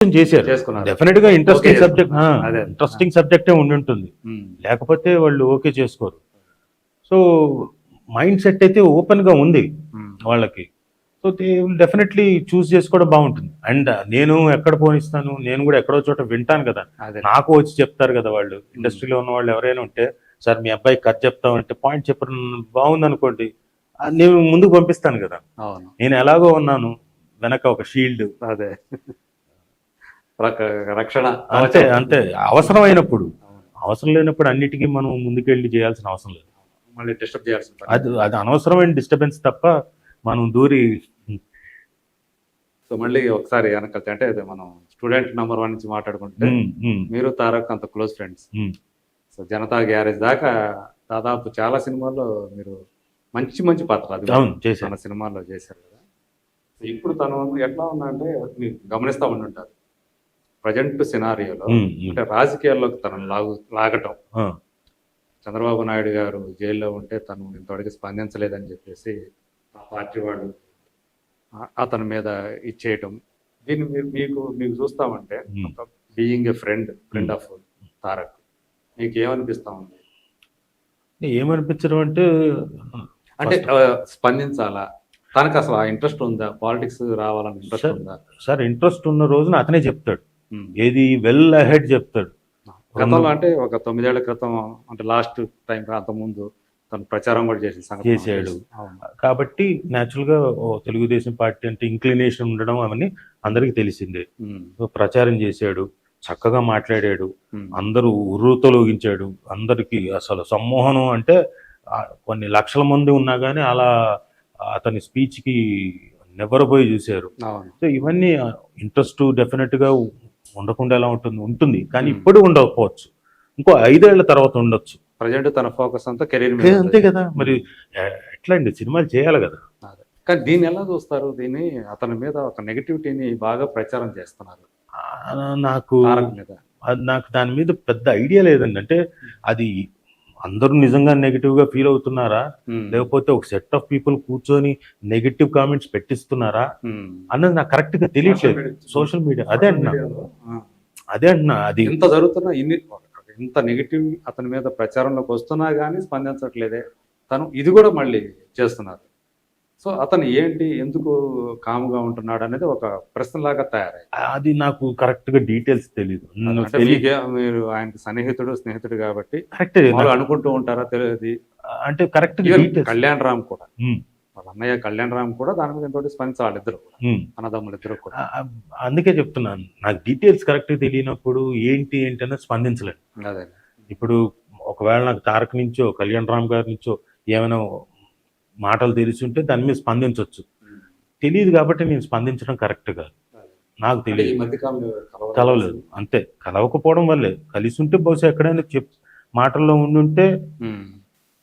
చేశారు. డెఫినెట్ గా interesting subject, అదే. ఇంట్రెస్టింగ్ సబ్జెక్టే ఉండుంటుంది. లేకపోతే వాళ్ళు ఓకే చేసుకోరు. సో మైండ్ సెట్ అయితే ఓపెన్ గా ఉంది వాళ్ళకి. సో దే విల్ డెఫినెట్లీ చూస్ చేసుకోవడం బాగుంటుంది. అండ్ నేను ఎక్కడ పోనిస్తాను, నేను కూడా ఎక్కడో చోట వింటాను కదా, అదే. నాకు వచ్చి చెప్తారు కదా వాళ్ళు, ఇండస్ట్రీలో ఉన్న వాళ్ళు ఎవరైనా ఉంటే, సార్ మీ అబ్బాయి కథ చెప్తామంటే పాయింట్ చెప్పడం బాగుంది అనుకోండి, నేను ముందుకు పంపిస్తాను కదా. అవును. నేను ఎలాగో ఉన్నాను, వెనక ఒక షీల్డ్, అదే రక్షణ. అంతే అంతే. అవసరమైనప్పుడు, అవసరం లేనప్పుడు అన్నిటికీ మనం ముందుకెళ్ళి చేయాల్సిన అవసరం లేదు. మళ్ళీ డిస్టర్బ్ చేయాల్సి ఉంటుంది. అది అనవసరమైన డిస్టర్బెన్స్ తప్ప మనం దూరి. సో మళ్ళీ ఒకసారి వెనకాల అంటే అదే మనం స్టూడెంట్ నెంబర్ 1 నుంచి మాట్లాడుకుంటే, మీరు తారక్ అంత close friends. So Janata garage దాకా దాదాపు చాలా సినిమాల్లో మీరు మంచి మంచి పాత్ర అది మన సినిమాల్లో చేశారు కదా. సో ఇప్పుడు తను ఎట్లా ఉందంటే మీరు గమనిస్తూ ఉండుంటారు, ప్రజెంట్ సినారియోలో అంటే రాజకీయాల్లోకి తనను లాగటం. చంద్రబాబు నాయుడు గారు జైల్లో ఉంటే తను ఇంతవరకు స్పందించలేదని చెప్పేసి ఆ పార్టీ వాళ్ళు అతని మీద ఇచ్చేయటం. దీన్ని మీకు చూస్తామంటే being a friend of Tarak, మీకు ఏమనిపిస్తా ఉంది? ఏమనిపించడం అంటే స్పందించాలా, తనకు అసలు ఆ ఇంట్రెస్ట్ ఉందా, పాలిటిక్స్ రావాలని ఇంట్రెస్ట్ ఉందా? సార్ ఇంట్రెస్ట్ ఉన్న రోజున అతనే చెప్తాడు, ఏది వెల్ అహెడ్ చెప్తాడు. గతంలో అంటే ఒక 9 ఏళ్ల క్రితం, అంటే లాస్ట్ టైం అంత ముందు తను ప్రచారం కూడా చేసాడు. కాబట్టి న్యాచురల్ గా తెలుగుదేశం పార్టీ అంటే ఇంక్లినేషన్ ఉండడం అవన్నీ అందరికి తెలిసిందే. ప్రచారం చేశాడు, చక్కగా మాట్లాడాడు, అందరూ ఉర్రూతలోగించాడు. అందరికి అసలు సమ్మోహనం అంటే కొన్ని లక్షల మంది ఉన్నా కానీ అలా అతని స్పీచ్ కి నెవరబోయి చూశారు. సో ఇవన్నీ ఇంట్రెస్ట్ డెఫినెట్ గా ఉండకుండా ఎలా ఉంటుంది, కానీ ఇప్పుడు ఉండకపోవచ్చు, ఇంకో 5 ఏళ్ల తర్వాత ఉండొచ్చు. ప్రజెంట్ తన ఫోకస్ అంతా కెరీర్ మీద. అంతే కదా, మరి ఎట్లా అండి, సినిమాలు చేయాలి కదా. కానీ దీన్ని ఎలా చూస్తారు? దీన్ని అతని మీద ఒక నెగటివిటీని బాగా ప్రచారం చేస్తున్నారు. నాకు దాని మీద పెద్ద ఐడియా లేదండి. అంటే అది అందరూ నిజంగా నెగిటివ్ గా ఫీల్ అవుతున్నారా, లేకపోతే ఒక సెట్ ఆఫ్ పీపుల్ కూర్చొని నెగిటివ్ కామెంట్స్ పెట్టిస్తున్నారా అన్నది నాకు కరెక్ట్ గా తెలియట్లేదు. సోషల్ మీడియా అదే అంటున్నా అది ఇంత జరుగుతున్నా, ఇంత నెగిటివ్ అతని మీద ప్రచారంలోకి వస్తున్నా కానీ స్పందించట్లేదే, తను ఇది కూడా మళ్ళీ చేస్తున్నారు. సో అతను ఏంటి, ఎందుకు కాముగా ఉంటున్నాడు అనేది ఒక ప్రశ్నలాగా తయారై, అది నాకు కరెక్ట్ గా డీటెయిల్స్ తెలియదు. మీరు ఆయనకి స్నేహితుడు కాబట్టి కరెక్ట్ అనుకుంటూ ఉంటారా తెలియదు. అంటే కరెక్ట్ కళ్యాణ్ రామ్ కూడా, వాళ్ళ అన్నయ్య కళ్యాణ్ రామ్ కూడా దాని మీద ఎంతో స్పందించాలి, వాళ్ళిద్దరు అన్నదమ్ములు ఇద్దరు కూడా. అందుకే చెప్తున్నాను, నాకు డీటెయిల్స్ కరెక్ట్ తెలియనప్పుడు ఏంటి అనేది స్పందించలేదు. అదే ఇప్పుడు ఒకవేళ నాకు తారక్ నుంచో కళ్యాణ్ రామ్ గారి నుంచో ఏమైనా మాటలు తెలిసి ఉంటే దాని మీద స్పందించవచ్చు. తెలియదు కాబట్టి నేను స్పందించడం కరెక్ట్ కాదు. నాకు తెలియదు, కలవలేదు అంతే. కలవకపోవడం వల్లే, కలిసి ఉంటే బహుశా ఎక్కడైనా మాటల్లో ఉండుంటే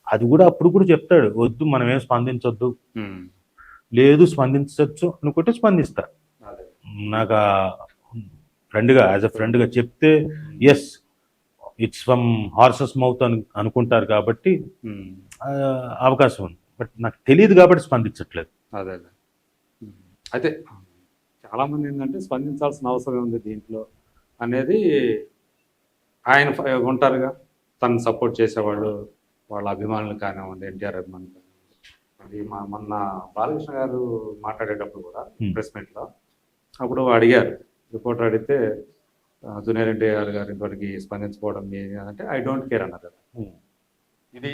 అది కూడా అప్పుడు కూడా చెప్తాడు, వద్దు మనం ఏం స్పందించొద్దు, లేదు స్పందించవచ్చు అనుకుంటే స్పందిస్తా. నాకు ఫ్రెండ్గా, యాజ్ అ ఫ్రెండ్గా చెప్తే yes it's from horse's mouth అనుకుంటారు కాబట్టి అవకాశం ఉంది. బట్ నాకు తెలియదు కాబట్టి స్పందించట్లేదు. అదే అయితే చాలా మంది ఏంటంటే స్పందించాల్సిన అవసరం ఉంది దీంట్లో అనేది, ఆయన ఉంటారుగా తను సపోర్ట్ చేసేవాళ్ళు, వాళ్ళ అభిమానులు కానివ్వండి, ఎన్టీఆర్ అభిమానులు కానివ్వండి. మొన్న బాలకృష్ణ గారు మాట్లాడేటప్పుడు కూడా ప్రెస్ మీట్లో అప్పుడు అడిగారు, రిపోర్టర్ అడిగితే జూనియర్ ఎన్టీఆర్ గారు ఇంతవరకు స్పందించుకోవడం అంటే ఐ డోంట్ కేర్ అన్నారు.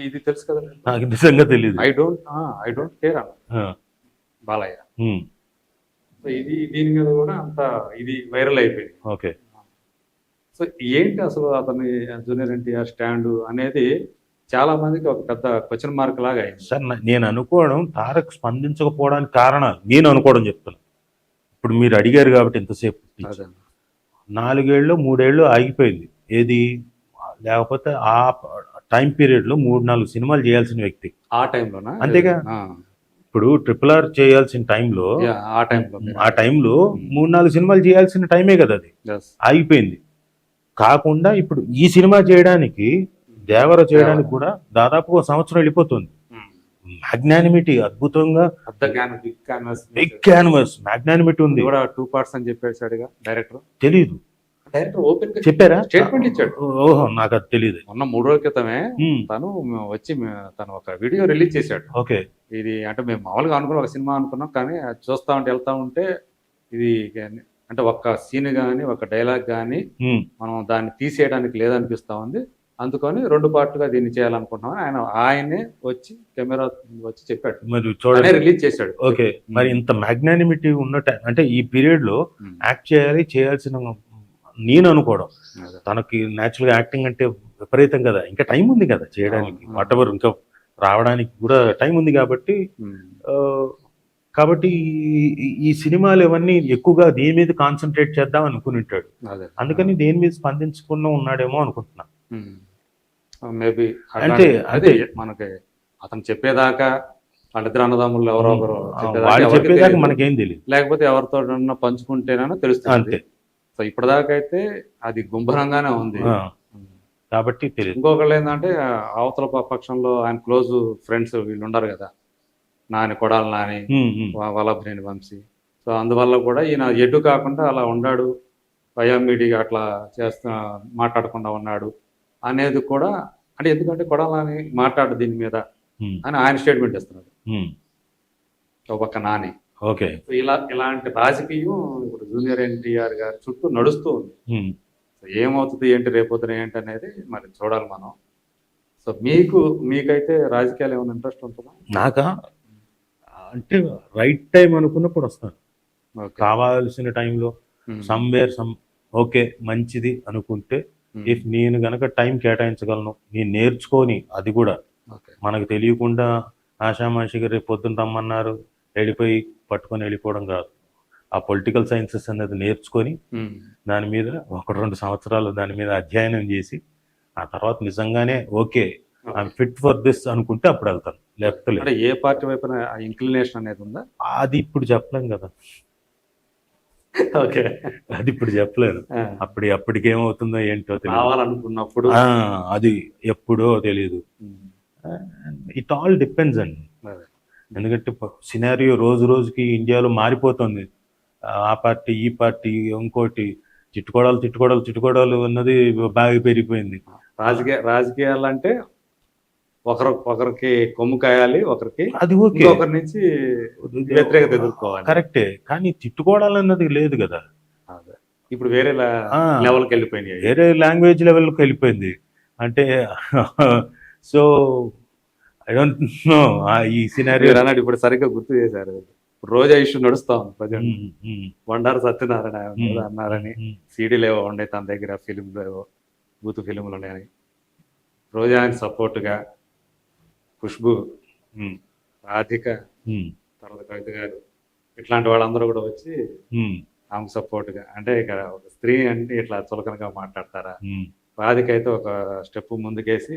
ఇది తెలుసు కదా, నాకు నిజంగా తెలియదు. ఐ డోంట్ కేర్ అన్న బాలయ్య. సో దీని మీద కూడా అంత ఇది వైరల్ అయిపోయింది. ఓకే. సో ఏంటి అసలు అతని జూనియర్ ఎన్టీఆర్ స్టాండ్ అనేది చాలా మందికి ఒక పెద్ద క్వశ్చన్ మార్క్ లాగా అయింది. సార్ నేను అనుకోవడం, తారక్ స్పందించకపోవడానికి కారణాలు నేను అనుకోవడం చెప్తాను. ఇప్పుడు మీరు అడిగారు కాబట్టి ఎంతసేపు 4 ఏళ్ళు 3 ఏళ్ళు ఆగిపోయింది ఏది, లేకపోతే ఆ టైం పీరియడ్ లో 3-4 సినిమాలు చేయాల్సిన వ్యక్తి ఆ టైంలోనా? అంతేగా. ఇప్పుడు RRR చేయాల్సిన టైంలో, ఆ టైంలో 3-4 సినిమాలు చేయాల్సిన టైమే కదా, అది ఆగిపోయింది. కాకుండా ఇప్పుడు ఈ సినిమా చేయడానికి, దేవర చేయడానికి కూడా దాదాపు 1 సంవత్సరం వెళ్ళిపోతుంది. మ్యాగ్నానిమిటీ అద్భుతంగా, పెద్ద can big canvas big canvas magnanimity ఉంది. కూడా 2 parts అని చెప్పేసాడుగా డైరెక్టర్. తెలీదు, ఓపెన్ గా చెప్పారా? స్టేట్మెంట్ ఇచ్చాడు. ఓహో, నాకు అది తెలియదు. మొన్న 3 రోజుల క్రితమే తను వచ్చి తను ఒక వీడియో రిలీజ్ చేశాడు. ఓకే. ఇది అంటే మేము మామూలుగా అనుకున్నాం, ఒక సినిమా అనుకున్నాం, కానీ అది చూస్తా ఉంటే వెళ్తా ఉంటే ఇది అంటే ఒక సీన్ కానీ ఒక డైలాగ్ కానీ మనం దాన్ని తీసేయడానికి లేదనిపిస్తా ఉంది. అందుకని 2 పార్ట్లుగా దీన్ని చేయాలనుకుంటున్నాం ఆయనే వచ్చి కెమెరా వచ్చి చెప్పాడు. మరి చూడండి, రిలీజ్ చేశాడు. ఓకే. మరి ఇంత మ్యాగ్నానిమిటీ ఉన్న అంటే ఈ పీరియడ్ లో యాక్ట్ చేయాల్సిన నేను అనుకోవడం, తనకి న్యాచురల్ గా యాక్టింగ్ అంటే విపరీతం కదా, ఇంకా టైం ఉంది కదా చేయడానికి, వాట్ ఎవర్ ఇంకా రావడానికి కూడా టైం ఉంది కాబట్టి కాబట్టి ఈ సినిమాలు ఇవన్నీ ఎక్కువగా దేని మీద కాన్సన్ట్రేట్ చేద్దాం అనుకుని ఉంటాడు. అందుకని దేని మీద స్పందించకుండా ఉన్నాడేమో అనుకుంటున్నా. మేబీ అంటే అదే మనకి అతను చెప్పేదాకా వాళ్ళిద్దరు అన్నదమ్ములు ఎవరో ఒకరు చెప్పేదాకా మనకేం తెలియదు, లేకపోతే ఎవరితో పంచుకుంటేనో తెలుస్తుంది అంతే. సో ఇప్పటిదాకా అయితే అది గుంభరంగానే ఉంది కాబట్టి తెలియదు. ఇంకొకళ్ళు ఏంటంటే అవతల పక్షంలో ఆయన క్లోజ్ ఫ్రెండ్స్ వీళ్ళు ఉండరు కదా, నాని, కొడాలి నాని, వల్లభనేని వంశీ. సో అందువల్ల కూడా ఈయన ఎటు కాకుండా అలా ఉన్నాడు, వయోమిడిగా అట్లా మాట్లాడకుండా ఉన్నాడు అనేది కూడా, అంటే ఎందుకంటే కొడాలి నాని మాట్లాడు దీని మీద అని ఆయన స్టేట్మెంట్ ఇస్తున్నాడు ఒక పక్క నాని. ఓకే. ఇలాంటి రాజకీయం ఇప్పుడు జూనియర్ ఎన్టీఆర్ గారి చుట్టూ నడుస్తూ ఉంది. ఏమవుతుంది ఏంటి రేపొద్దున ఏంటి అనేది మరి చూడాలి మనం. సో మీకైతే రాజకీయాలు ఏమైనా ఇంట్రెస్ట్ ఉంటుందా? నాకా అంటే రైట్ టైం అనుకున్నప్పుడు వస్తాను, కావాల్సిన టైంలో సమ్వేర్ ఓకే మంచిది అనుకుంటే, ఇఫ్ నేను గనక టైం కేటాయించగలను, నేను నేర్చుకొని, అది కూడా మనకు తెలియకుండా ఆషామాషిగా రేపు పొద్దున్న రమ్మన్నారు వెళ్ళిపోయి పట్టుకొని వెళ్ళిపోవడం కాదు. ఆ పొలిటికల్ సైన్సెస్ అనేది నేర్చుకొని దాని మీద 1-2 సంవత్సరాలు దాని మీద అధ్యయనం చేసి ఆ తర్వాత నిజంగానే okay I'm fit for this అనుకుంటే అప్పుడు వెళ్తాను, లేకపోతే ఏ పార్టీ వైపున ఇంక్లినేషన్ అనేది ఉందా? అది ఇప్పుడు చెప్పలేం కదా. ఓకే, అది ఇప్పుడు చెప్పలేను. అప్పటికి ఏమవుతుందో ఏంటో తెలియాలనుకున్నప్పుడు అది ఎప్పుడో తెలియదు. ఇట్ ఆల్ డిపెండ్స్ అండి. ఎందుకంటే సినారియో రోజు రోజుకి ఇండియాలో మారిపోతుంది. ఆ పార్టీ ఈ పార్టీ ఇంకోటి తిట్టుకోవడాలు అన్నది బాగా పెరిగిపోయింది. రాజకీయాలు అంటే ఒకరికి కొమ్ము కాయాలి, ఒకరికి అది ఓకే, ఒకరి నుంచి వ్యతిరేకత ఎదుర్కోవాలి, కరెక్టే. కానీ తిట్టుకోవడాలు అన్నది లేదు కదా. ఇప్పుడు వేరే లెవెల్కి వెళ్ళిపోయింది, వేరే లాంగ్వేజ్ లెవెల్కి వెళ్ళిపోయింది. అంటే సో ఐ డోంట్ నో ఈ సినారియో అన్నాడు. ఇప్పుడు సరిగ్గా గుర్తు చేశారు. రోజా ఇష్యూ నడుస్తా ఉంది ప్రజెంట్. బండారు సత్యనారాయణ అన్నారని, సీడీలు ఏవో ఉండే తన దగ్గర, ఫిలింలు ఏవో బూత్ ఫిలింలు ఉన్నాయని, రోజాకి సపోర్ట్గా ఖుష్బు, రాధిక, తర్వాత కవిత గారు, ఇట్లాంటి వాళ్ళందరూ కూడా వచ్చి ఆమెకు సపోర్ట్గా, అంటే ఇక్కడ ఒక స్త్రీ అంటే ఇట్లా చులకనగా మాట్లాడతారా? రాధిక అయితే ఒక స్టెప్ ముందుకేసి,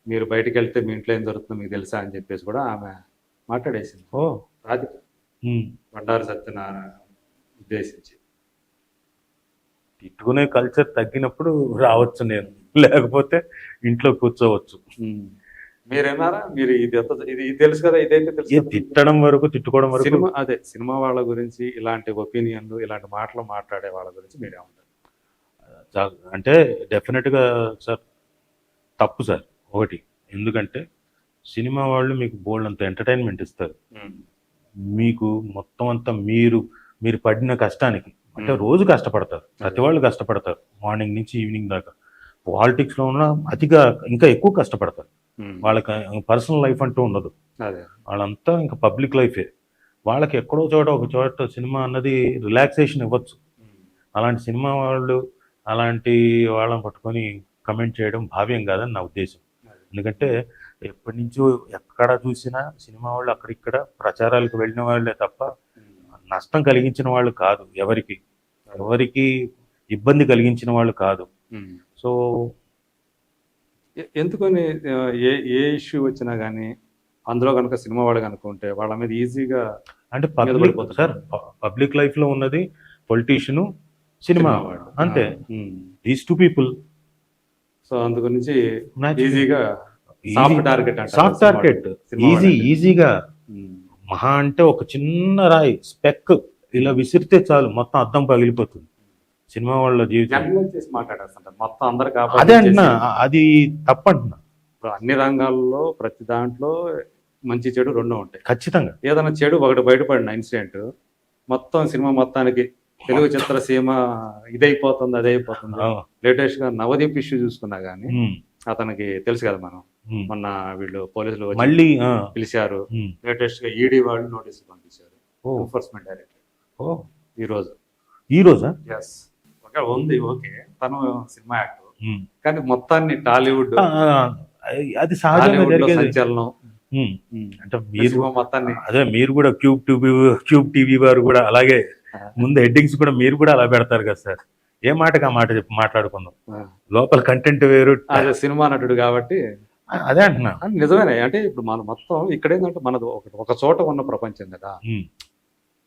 మీరు బయటకు వెళ్తే మీ ఇంట్లో ఏం జరుగుతుందో మీకు తెలుసా అని చెప్పేసి కూడా ఆమె మాట్లాడేసింది. రాధిక బండారు సత్యనారాయణ ఉద్దేశించి. తిట్టుకునే కల్చర్ తగ్గినప్పుడు రావచ్చు నేను, లేకపోతే ఇంట్లో కూర్చోవచ్చు. మీరేనారా? మీరు ఇది తెలుసు కదా, ఇదైతే తెలుసు. తిట్టడం వరకు, తిట్టుకోవడం వరకు. సినిమా వాళ్ళ గురించి ఇలాంటి ఒపీనియన్లు, ఇలాంటి మాటలు మాట్లాడే వాళ్ళ గురించి మీరేమంటారు? అంటే డెఫినెట్గా సార్ తప్పు సార్. ఒకటి, ఎందుకంటే సినిమా వాళ్ళు మీకు బోల్డ్ అంత ఎంటర్టైన్మెంట్ ఇస్తారు. మీకు మొత్తం అంతా మీరు పడిన కష్టానికి, అంటే రోజు కష్టపడతారు, ప్రతి వాళ్ళు కష్టపడతారు, మార్నింగ్ నుంచి ఈవినింగ్ దాకా. పాలిటిక్స్లో ఉన్న అతిగా ఇంకా ఎక్కువ కష్టపడతారు. వాళ్ళకి పర్సనల్ లైఫ్ అంటూ ఉండదు, వాళ్ళంతా ఇంకా పబ్లిక్ లైఫే. వాళ్ళకి ఎక్కడో చోట ఒక చోట సినిమా అన్నది రిలాక్సేషన్ ఇవ్వచ్చు. అలాంటి సినిమా వాళ్ళు అలాంటి వాళ్ళని పట్టుకొని కమెంట్ చేయడం భావ్యం కాదని నా ఉద్దేశం. ఎందుకంటే ఎప్పటి నుంచో ఎక్కడ చూసినా సినిమా వాళ్ళు అక్కడిక్కడ ప్రచారాలకు వెళ్ళిన వాళ్ళే తప్ప నష్టం కలిగించిన వాళ్ళు కాదు, ఎవరికి ఇబ్బంది కలిగించిన వాళ్ళు కాదు. సో ఎందుకని ఏ ఇష్యూ వచ్చినా కానీ అందులో కనుక సినిమా వాళ్ళు కనుకుంటే వాళ్ళ మీద ఈజీగా, అంటే పబ్లిక్ లైఫ్ లో ఉన్నది పొలిటీషియను, సినిమా, అంతే. These 2 people. సో అందుగురించి ఈజీగా సాఫ్ట్ టార్గెట్ అంటే సాఫ్ట్ టార్గెట్, ఈజీగా. మహా అంటే ఒక చిన్న రాయి స్పెక్ ఇలా విసిరితే చాలు మొత్తం అద్దం పగిలిపోతుంది సినిమా వాళ్ళ జీవితం. జనరల్ చేసి మాట్లాడేస్తుంటారు మొత్తం అందరికి. అదే అంటున్నా, అది తప్పంటున్నా. ఇప్పుడు అన్ని రంగాల్లో ప్రతి దాంట్లో మంచి చెడు రెండు ఉంటాయి ఖచ్చితంగా. ఏదైనా చెడు ఒకటి బయటపడిన ఇన్సిడెంట్ మొత్తం సినిమా మొత్తానికి తెలుగు చిత్రసీమ ఇదైపోతుంది అదైపోతుంది. లేటెస్ట్ గా నవదీప్ ఇష్యూ చూసుకున్నా గానీ అతనికి తెలుసు కదా, మనం మొన్న వీళ్ళు పోలీసులు వచ్చి మళ్ళీ పిలిచారు. లేటెస్ట్ గా ఈడీ వాళ్ళు నోటీస్ పంపించారు ఎన్ఫోర్స్మెంట్ డైరెక్టర్ ఈ రోజా. ఎస్, ఉంది ఓకే, తను సినిమా యాక్టర్, కానీ మొత్తాన్ని టాలీవుడ్ అది సహజంగా సంచలనం. అంటే మీరు మొత్తాన్ని అదే మీరు కూడా క్యూబ్ టీవీ వారు కూడా అలాగే ముందు హెడ్డింగ్స్ కూడా మీరు కూడా అలా పెడతారు కదా సార్. ఏ మాటగా మాట చెప్పి మాట్లాడుకుందాం, లోపల కంటెంట్ వేరు. అదే సినిమా నటుడు కాబట్టి అదే అంటున్నా. నిజమేనా అంటే ఇప్పుడు మన మొత్తం ఇక్కడ ఏంటంటే మనది ఒక చోట ఉన్న ప్రపంచం కదా,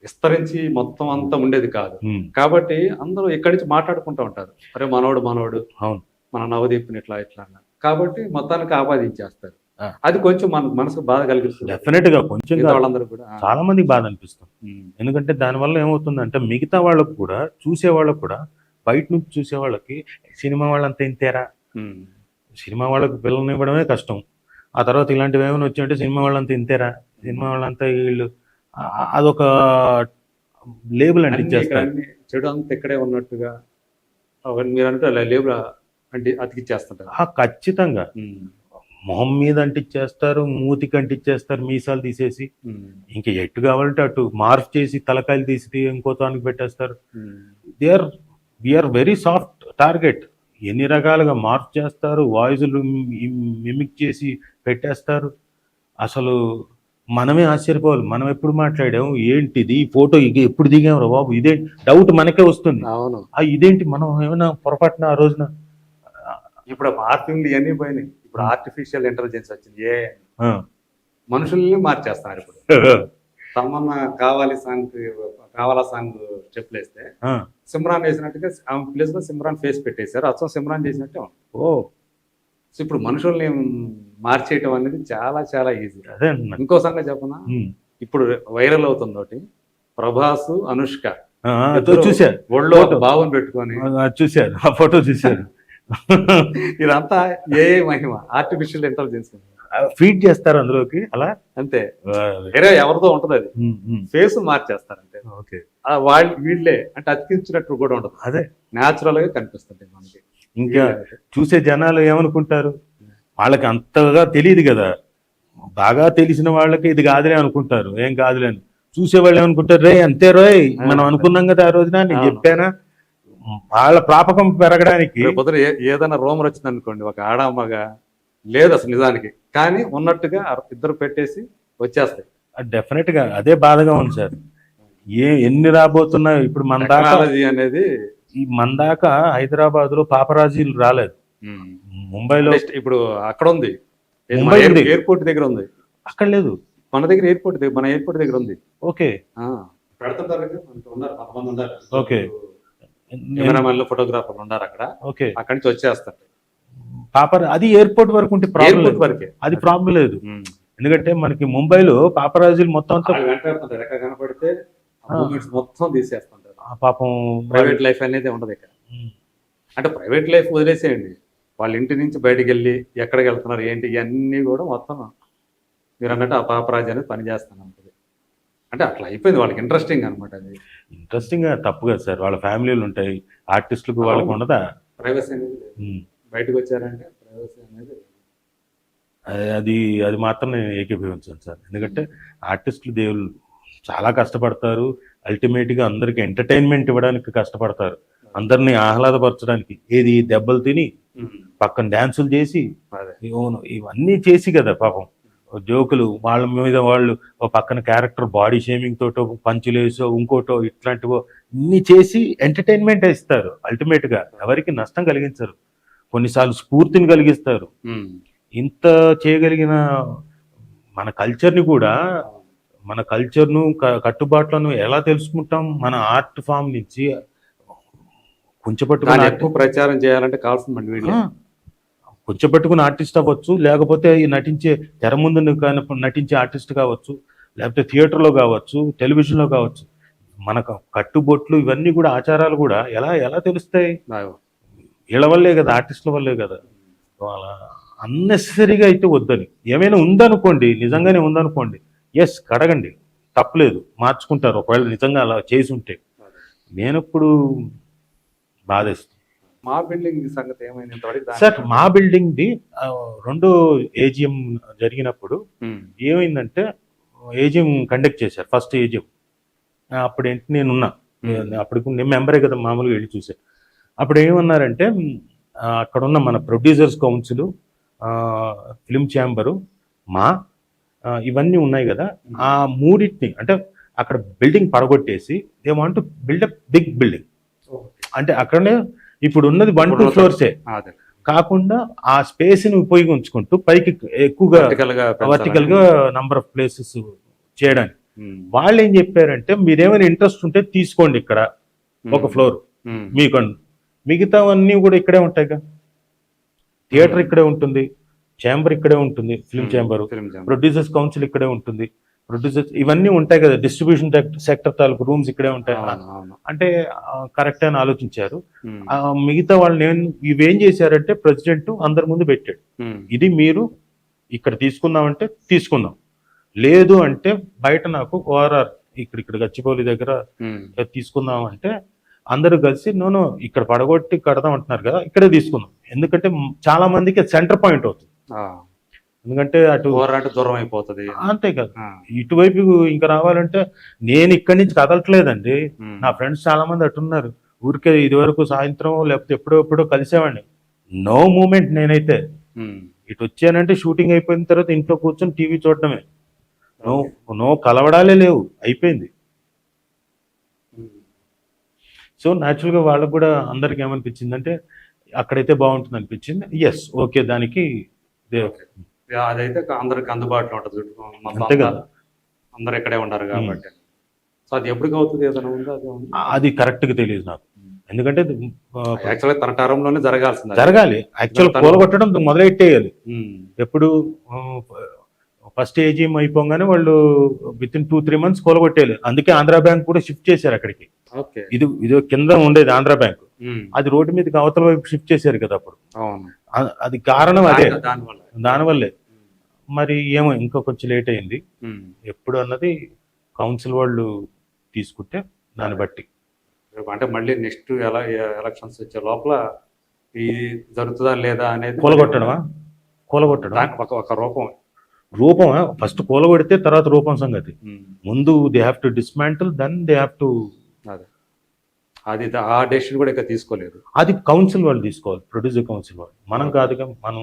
విస్తరించి మొత్తం అంతా ఉండేది కాదు. కాబట్టి అందరూ ఇక్కడి నుంచి మాట్లాడుకుంటూ ఉంటారు, అరే మనోడు అవును మన నవదీప్ని ఇట్లా అన్నారు. కాబట్టి మొత్తానికి ఆపాదించేస్తారు. అది కొంచెం మన మనసుకు బాధ కలిగిస్తుంది. డెఫినెట్ గా కొంచెం వాళ్ళందరూ కూడా చాలా మందికి బాధ అనిపిస్తుంది. ఎందుకంటే దానివల్ల ఏమవుతుందంటే మిగతా వాళ్ళకు కూడా, చూసే వాళ్ళకు కూడా, బయట నుంచి చూసే వాళ్ళకి సినిమా వాళ్ళంతా ఇంతేరా, సినిమా వాళ్ళకి పిల్లల్ని ఇవ్వడమే కష్టం, ఆ తర్వాత ఇలాంటివి ఏమైనా వచ్చాయంటే సినిమా వాళ్ళంతా ఇంతేరా, సినిమా వాళ్ళంతా వీళ్ళు, అదొక లేబుల్ అంటించేస్తారు. చెడు అంతా ఇక్కడే ఉన్నట్టుగా మీరు అంటే లేబుల్ అంటే అతికిచ్చేస్తుంటారు. ఖచ్చితంగా మొహం మీద అంటిచ్చేస్తారు, మూతికి అంటిచ్చేస్తారు, మీసాలు తీసేసి ఇంకా ఎట్టు కావాలంటే అటు మార్ఫ్ చేసి తలకాయలు తీసి ఇంకో తానికి పెట్టేస్తారు. We are very soft target. ఎన్ని రకాలుగా మార్ఫ్ చేస్తారు, వాయిస్లు మిమిక్ చేసి పెట్టేస్తారు. అసలు మనమే ఆశ్చర్యపోవాలి, మనం ఎప్పుడు మాట్లాడాము, ఏంటిది ఫోటో ఎప్పుడు దిగాం రా బాబు, ఇదే డౌట్ మనకే వస్తుంది. ఇదేంటి మనం ఏమైనా పొరపాటున ఆ రోజున. ఇప్పుడు మార్పింగ్లు ఇవన్నీ పోయినాయి. ఇప్పుడు ఆర్టిఫిషియల్ ఇంటెలిజెన్స్ వచ్చింది, ఏ మనుషుల్ని మార్చేస్తున్నారు. ఇప్పుడు తమన్నా కావాలా సాంగ్ స్టెప్లు వేస్తే సిమ్రాన్ వేసినట్టుగా ఆమె ప్లేస్ లో సిమ్రాన్ ఫేస్ పెట్టేశారు, అచ్చం సిమ్రాన్ చేసినట్టే ఉంది. సో ఇప్పుడు మనుషుల్ని మార్చేయటం అనేది చాలా చాలా ఈజీ. ఇంకో సంగతి చెప్పనా, ఇప్పుడు వైరల్ అవుతుంది ఒకటి, ప్రభాస్ అనుష్క చూశారు ఒళ్ళో భావం పెట్టుకొని చూశారు, ఆ ఫోటో చూశారు. ఇదంతా ఏ మహిమ, ఆర్టిఫిషియల్ ఇంటెలిజెన్స్ ఫీడ్ చేస్తారు అందులోకి, అలా అంతే. వేరే ఎవరితో ఉంటది, అది ఫేస్ మార్చేస్తారు అంతే. వాళ్ళు వీళ్ళే అంటే అతికించినట్టు కూడా ఉండదు, అదే న్యాచురల్ గా కనిపిస్తుంది మనకి. ఇంకా చూసే జనాలు ఏమనుకుంటారు, వాళ్ళకి అంతగా తెలియదు కదా, బాగా తెలిసిన వాళ్ళకి ఇది కాదులే అనుకుంటారు, ఏం కాదులే అని. చూసేవాళ్ళు ఏమనుకుంటారు, రే అంతే రోయ్ మనం అనుకున్నాం కదా ఆ రోజున, నేను చెప్పానా. వాళ్ళ ప్రాపకం పెరగడానికి ఏదైనా రూమర్ వచ్చింది అనుకోండి, ఒక ఆడామగా లేదు అసలు నిజానికి, కానీ ఉన్నట్టుగా ఇద్దరు పెట్టేసి వచ్చేస్తాయి. డెఫినెట్ గా అదే బాధగా ఉంది సార్. ఎన్ని రాబోతున్నాయి ఇప్పుడు మన దాకా అనేది. మన దాకా హైదరాబాద్ లో పాపరాజీలు రాలేదు, ముంబైలో ఇప్పుడు అక్కడ ఉంది, ఎయిర్పోర్ట్ దగ్గర ఉంది, అక్కడ లేదు. మన దగ్గర మన ఎయిర్పోర్ట్ దగ్గర ఉంది. ఓకే, ఓకే, కెమెరామెన్లు ఫోటోగ్రాఫర్లు ఉన్నారు అక్కడ. ఓకే, అక్కడి నుంచి వచ్చేస్తారు. అది ఎయిర్పోర్ట్ వరకు ఉంటే ప్రాబ్లం వరకే, అది ప్రాబ్లం లేదు. ఎందుకంటే మనకి ముంబైలో పాపరాజీలు మొత్తం కనపడితే మొత్తం తీసేస్తుంటారు. పాపం ప్రైవేట్ లైఫ్ అనేది ఉండదు ఇక్కడ. అంటే ప్రైవేట్ లైఫ్ వదిలేసేయండి, వాళ్ళ ఇంటి నుంచి బయటకు వెళ్ళి ఎక్కడికి వెళ్తున్నారు ఏంటి ఇవన్నీ కూడా మొత్తం మీరు అన్నట్టు ఆ పాపరాజు అనేది పనిచేస్తాను ఉంటుంది. అంటే అట్లా అయిపోయింది వాళ్ళకి, ఇంట్రెస్టింగ్ అనమాట. అది ఇంట్రెస్టింగ్ తప్పు కదా సార్, వాళ్ళ ఫ్యామిలీలు ఉంటాయి, ఆర్టిస్టులకు వాళ్ళకు ఉండదా ప్రైవసీ అనేది. బయటకు వచ్చారంటే ప్రైవసీ అనేది అది మాత్రం నేను ఏకీభవించాను సార్. ఎందుకంటే ఆర్టిస్టులు దేవుళ్ళు చాలా కష్టపడతారు, అల్టిమేట్గా అందరికి ఎంటర్టైన్మెంట్ ఇవ్వడానికి కష్టపడతారు, అందరినీ ఆహ్లాదపరచడానికి. ఏది దెబ్బలు తిని పక్కన డ్యాన్సులు చేసి ఇవన్నీ చేసి కదా పాపం జోకులు, వాళ్ళ మీద వాళ్ళు ఒక పక్కన క్యారెక్టర్ బాడీ షేమింగ్ తోటో పంచులేసో ఇంకోటో ఇట్లాంటివో ఇన్ని చేసి ఎంటర్టైన్మెంట్ ఇస్తారు. అల్టిమేట్ గా ఎవరికి నష్టం కలిగించరు, కొన్నిసార్లు స్ఫూర్తిని కలిగిస్తారు. ఇంత చేయగలిగిన మన కల్చర్ని కూడా, మన కల్చర్ను కట్టుబాట్లను ఎలా తెలుసుకుంటాం, మన ఆర్ట్ ఫామ్ నుంచి కొంచెం ప్రచారం చేయాలంటే కావాల్సిన కూర్చోబెట్టుకుని ఆర్టిస్ట్ అవ్వచ్చు, లేకపోతే ఈ నటించే తెర ముందు నటించే ఆర్టిస్ట్ కావచ్చు, లేకపోతే థియేటర్లో కావచ్చు, టెలివిజన్లో కావచ్చు. మనకు కట్టుబొట్లు ఇవన్నీ కూడా ఆచారాలు కూడా ఎలా ఎలా తెలుస్తాయి? వీళ్ళ వల్లే కదా, ఆర్టిస్టుల వల్లే కదా. అలా అన్నెసరీగా అయితే వద్దని. ఏమైనా ఉందనుకోండి, నిజంగానే ఉందనుకోండి, ఎస్ కడగండి, తప్పలేదు, మార్చుకుంటారు ఒకవేళ నిజంగా అలా చేసి ఉంటే. నేను ఇప్పుడు బాధేస్తుంది. మా బిల్డింగ్ సంగతి ఏమైంది ఇంతవరకు? సార్ మా బిల్డింగ్ది రెండో ఏజిఎం జరిగినప్పుడు ఏమైందంటే, ఏజిఎం కండక్ట్ చేశారు, ఫస్ట్ ఏజిఎం. అప్పుడు ఏంటి నేనున్నా, అప్పుడు నేను మెంబరే కదా, మామూలుగా వెళ్ళి చూసా. అప్పుడు ఏమన్నారంటే, అక్కడ ఉన్న మన ప్రొడ్యూసర్స్ కౌన్సిల్, ఫిల్మ్ ఛాంబరు, మా ఇవన్నీ ఉన్నాయి కదా, ఆ మూడింటిని అంటే అక్కడ బిల్డింగ్ పడగొట్టేసి they want to build up big building. అంటే అక్కడనే ఇప్పుడు ఉన్నది 1-2 ఫ్లోర్సే కాకుండా ఆ స్పేస్ ని ఉపయోగించుకుంటూ పైకి ఎక్కువగా వర్టికల్ గా నంబర్ ఆఫ్ ప్లేసెస్ చేయడానికి. వాళ్ళు ఏం చెప్పారంటే, మీరేమైనా ఇంట్రెస్ట్ ఉంటే తీసుకోండి, ఇక్కడ ఒక ఫ్లోర్ మీకు, మిగతావన్నీ కూడా ఇక్కడే ఉంటాయిగా. థియేటర్ ఇక్కడే ఉంటుంది, ఛాంబర్ ఇక్కడే ఉంటుంది, ఫిల్మ్ ఛాంబర్, ప్రొడ్యూసర్స్ కౌన్సిల్ ఇక్కడే ఉంటుంది, ప్రొడ్యూసర్స్ ఇవన్నీ ఉంటాయి కదా, డిస్ట్రిబ్యూషన్ సెక్టర్ తాలూకు రూమ్స్ ఇక్కడే ఉంటాయి. అంటే కరెక్ట్ అని ఆలోచించారు. మిగతా వాళ్ళు ఇవేం చేశారంటే, ప్రెసిడెంట్ అందరి ముందు పెట్టాడు, ఇది మీరు ఇక్కడ తీసుకుందామంటే తీసుకుందాం, లేదు అంటే బయట నాకు ఓఆర్ఆర్ ఇక్కడ గచ్చిబౌలి దగ్గర తీసుకుందాం అంటే, అందరూ కలిసి నోనో ఇక్కడ పడగొట్టి కడదాం అంటున్నారు కదా, ఇక్కడే తీసుకుందాం. ఎందుకంటే చాలా మందికి సెంటర్ పాయింట్ అవుతుంది. ఎందుకంటే అటు దూరం అయిపోతుంది, అంతే కదా. ఇటువైపు ఇంకా రావాలంటే నేను ఇక్కడి నుంచి కదలట్లేదండి. నా ఫ్రెండ్స్ చాలా మంది అటున్నారు, ఊరికే ఇది వరకు సాయంత్రం లేకపోతే ఎప్పుడో కలిసేవాడిని. No moment. నేనైతే ఇటు వచ్చానంటే షూటింగ్ అయిపోయిన తర్వాత ఇంట్లో కూర్చొని టీవీ చూడటమే. నో కలవడాలే లేవు, అయిపోయింది. సో న్యాచురల్గా వాళ్ళకు కూడా అందరికి ఏమనిపించింది అంటే, అక్కడైతే బాగుంటుంది అనిపించింది. ఎస్ ఓకే, దానికి అదైతే అందరికి అందుబాటులో ఉంటుంది, అంతే కదా, అందరు ఇక్కడే ఉంటారు కాబట్టి. సో అది ఎప్పటికి అవుతుంది, ఏదైనా ఉందా? అది కరెక్ట్ గా తెలియదు నాకు. ఎందుకంటే యాక్చువల్గా తన టర్మ్లోనే జరగాలి. యాక్చువల్ కూలగొట్టడం మొదలెట్టేయాలి. ఎప్పుడు ఫస్ట్ ఏజిఎం అయిపోగానే వాళ్ళు విత్ ఇన్ 2-3 months కూలగొట్టేయాలి. అందుకే ఆంధ్రా బ్యాంక్ కూడా షిఫ్ట్ చేశారు అక్కడికి. ఇది కింద ఉండేది ఆంధ్రా బ్యాంక్, అది రోడ్డు మీదకి అవతల వైపు షిఫ్ట్ చేశారు కదా అప్పుడు. అది కారణం అదే, దానివల్లే. మరి ఏమో ఇంకా కొంచెం లేట్ అయింది. ఎప్పుడు అన్నది కౌన్సిల్ వాళ్ళు తీసుకుంటే దాన్ని బట్టి. అంటే మళ్ళీ నెక్స్ట్ ఎలక్షన్స్ వచ్చే లోపల ఇది జరుగుతుందా లేదా అనేది కూలగొట్టడం ఒక రూపం ఫస్ట్ కూలగొడితే తర్వాత రూపం సంగతి. ముందు they have to dismantle, then they have to. అది ఆ డెసిషన్ కూడా ఇంకా తీసుకోలేదు, అది కౌన్సిల్ వాళ్ళు తీసుకోవాలి, ప్రొడ్యూసర్ కౌన్సిల్ వాళ్ళు. మనం కాదుగా, మనం